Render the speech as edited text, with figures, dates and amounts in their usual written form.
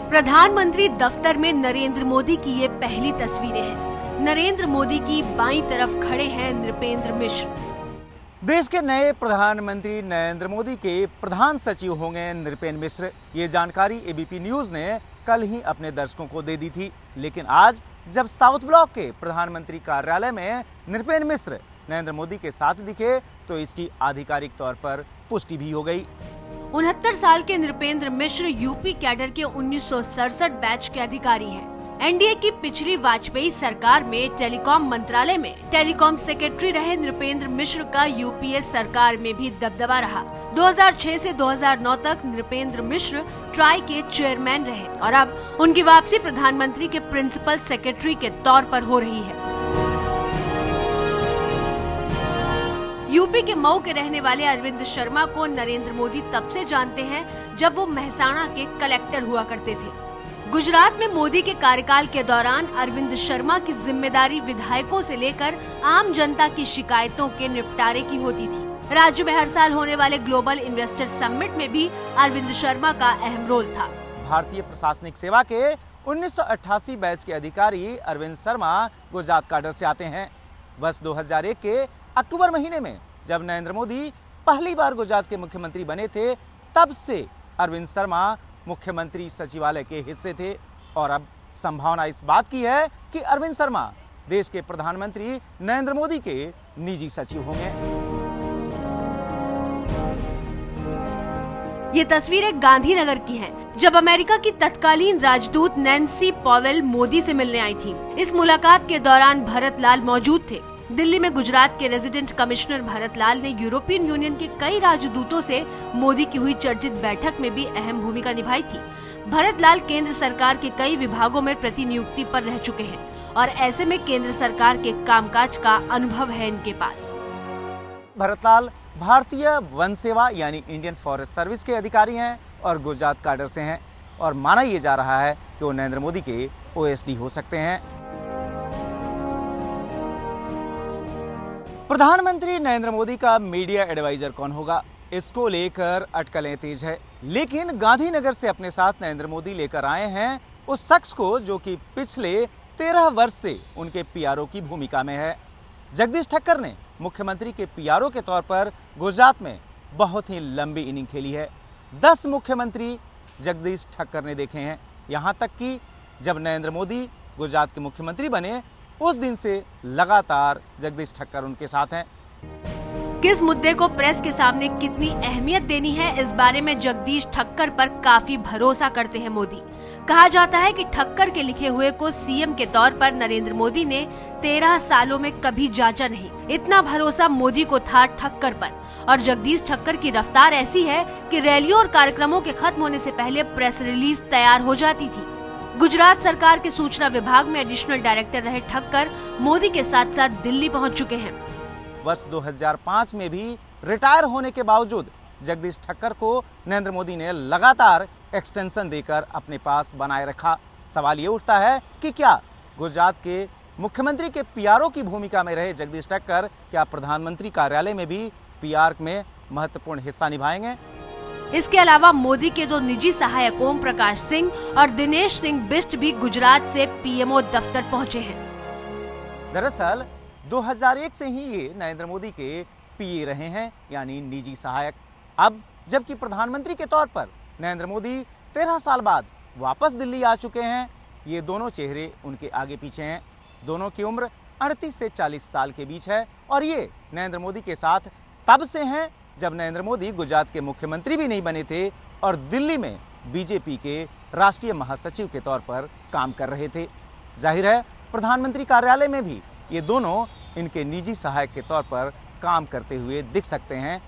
प्रधानमंत्री दफ्तर में नरेंद्र मोदी की ये पहली तस्वीरें हैं। नरेंद्र मोदी की बाईं तरफ खड़े हैं नृपेंद्र मिश्र। देश के नए प्रधानमंत्री नरेंद्र मोदी के प्रधान सचिव होंगे नृपेंद्र मिश्र। ये जानकारी एबीपी न्यूज ने कल ही अपने दर्शकों को दे दी थी, लेकिन आज जब साउथ ब्लॉक के प्रधानमंत्री कार्यालय में नृपेंद्र मिश्र नरेंद्र मोदी के साथ दिखे तो इसकी आधिकारिक तौर पर पुष्टि भी हो गई। 69 साल के नृपेंद्र मिश्र यूपी कैडर के 1967 बैच के अधिकारी हैं। एनडीए की पिछली वाजपेयी सरकार में टेलीकॉम मंत्रालय में टेलीकॉम सेक्रेटरी रहे नृपेंद्र मिश्र का यूपीए सरकार में भी दबदबा रहा। 2006 से 2009 तक नृपेंद्र मिश्र ट्राई के चेयरमैन रहे और अब उनकी वापसी प्रधानमंत्री के प्रिंसिपल सेक्रेटरी के तौर पर हो रही है। यूपी के मऊ के रहने वाले अरविंद शर्मा को नरेंद्र मोदी तब से जानते हैं जब वो मेहसाणा के कलेक्टर हुआ करते थे। गुजरात में मोदी के कार्यकाल के दौरान अरविंद शर्मा की जिम्मेदारी विधायकों से लेकर आम जनता की शिकायतों के निपटारे की होती थी। राज्य में हर साल होने वाले ग्लोबल इन्वेस्टर समिट में भी अरविंद शर्मा का अहम रोल था। भारतीय प्रशासनिक सेवा के 1988 बैच के अधिकारी अरविंद शर्मा गुजरात कैडर से आते हैं। वर्ष 2001 के अक्टूबर महीने में जब नरेंद्र मोदी पहली बार गुजरात के मुख्यमंत्री बने थे, तब से अरविंद शर्मा मुख्यमंत्री सचिवालय के हिस्से थे और अब संभावना इस बात की है कि अरविंद शर्मा देश के प्रधानमंत्री नरेंद्र मोदी के निजी सचिव होंगे। ये तस्वीरें गांधीनगर की हैं, जब अमेरिका की तत्कालीन राजदूत नैन्सी पॉवेल मोदी से मिलने आई थी। इस मुलाकात के दौरान भरत लाल मौजूद थे। दिल्ली में गुजरात के रेजिडेंट कमिश्नर भरत लाल ने यूरोपियन यूनियन के कई राजदूतों से मोदी की हुई चर्चित बैठक में भी अहम भूमिका निभाई थी। भरत लाल केंद्र सरकार के कई विभागों में प्रतिनियुक्ति पर रह चुके हैं और ऐसे में केंद्र सरकार के कामकाज का अनुभव है इनके पास। भरत लाल भारतीय वन सेवा यानी इंडियन फॉरेस्ट सर्विस के अधिकारी हैं और गुजरात कैडर से हैं और माना यह जा रहा है कि वो नरेंद्र मोदी के ओएसडी हो सकते हैं। प्रधानमंत्री नरेंद्र मोदी का मीडिया एडवाइजर कौन होगा, इसको लेकर अटकलें तेज है। लेकिन गांधीनगर से अपने साथ नरेंद्र मोदी लेकर आए हैं उस शख्स को जो कि पिछले 13 वर्ष से उनके पीआरओ की भूमिका में है। जगदीश ठक्कर ने मुख्यमंत्री के पीआरओ के तौर पर गुजरात में बहुत ही लंबी इनिंग खेली है। 10 मुख्यमंत्री जगदीश ठक्कर ने देखे हैं। यहां तक कि जब नरेंद्र मोदी गुजरात के मुख्यमंत्री बने उस दिन से लगातार जगदीश ठक्कर उनके साथ हैं। किस मुद्दे को प्रेस के सामने कितनी अहमियत देनी है, इस बारे में जगदीश ठक्कर पर काफी भरोसा करते हैं मोदी। कहा जाता है कि ठक्कर के लिखे हुए को सीएम के तौर पर नरेंद्र मोदी ने 13 सालों में कभी जांचा नहीं। इतना भरोसा मोदी को था ठक्कर पर। और जगदीश ठक्कर की रफ्तार ऐसी है कि रैलियों और कार्यक्रमों के खत्म होने से पहले प्रेस रिलीज तैयार हो जाती थी। गुजरात सरकार के सूचना विभाग में एडिशनल डायरेक्टर रहे ठक्कर मोदी के साथ साथ दिल्ली पहुंच चुके हैं। वर्ष 2005 में भी रिटायर होने के बावजूद जगदीश ठक्कर को नरेंद्र मोदी ने लगातार एक्सटेंशन देकर अपने पास बनाए रखा। सवाल ये उठता है कि क्या गुजरात के मुख्यमंत्री के पीआरओ की भूमिका में रहे जगदीश ठक्कर क्या प्रधानमंत्री कार्यालय में भी पीआर में महत्वपूर्ण हिस्सा निभाएंगे? इसके अलावा मोदी के 2 निजी सहायक ओम प्रकाश सिंह और दिनेश सिंह बिष्ट भी गुजरात से पीएमओ दफ्तर पहुंचे हैं। दरअसल 2001 से ही ये नरेंद्र मोदी के पीए रहे हैं, यानी निजी सहायक। अब जबकि प्रधानमंत्री के तौर पर नरेंद्र मोदी 13 साल बाद वापस दिल्ली आ चुके हैं, ये दोनों चेहरे उनके आगे पीछे हैं। दोनों की उम्र 38 से 40 साल के बीच है और ये नरेंद्र मोदी के साथ तब से हैं जब नरेंद्र मोदी गुजरात के मुख्यमंत्री भी नहीं बने थे और दिल्ली में बीजेपी के राष्ट्रीय महासचिव के तौर पर काम कर रहे थे। जाहिर है प्रधानमंत्री कार्यालय में भी ये दोनों इनके निजी सहायक के तौर पर काम करते हुए दिख सकते हैं।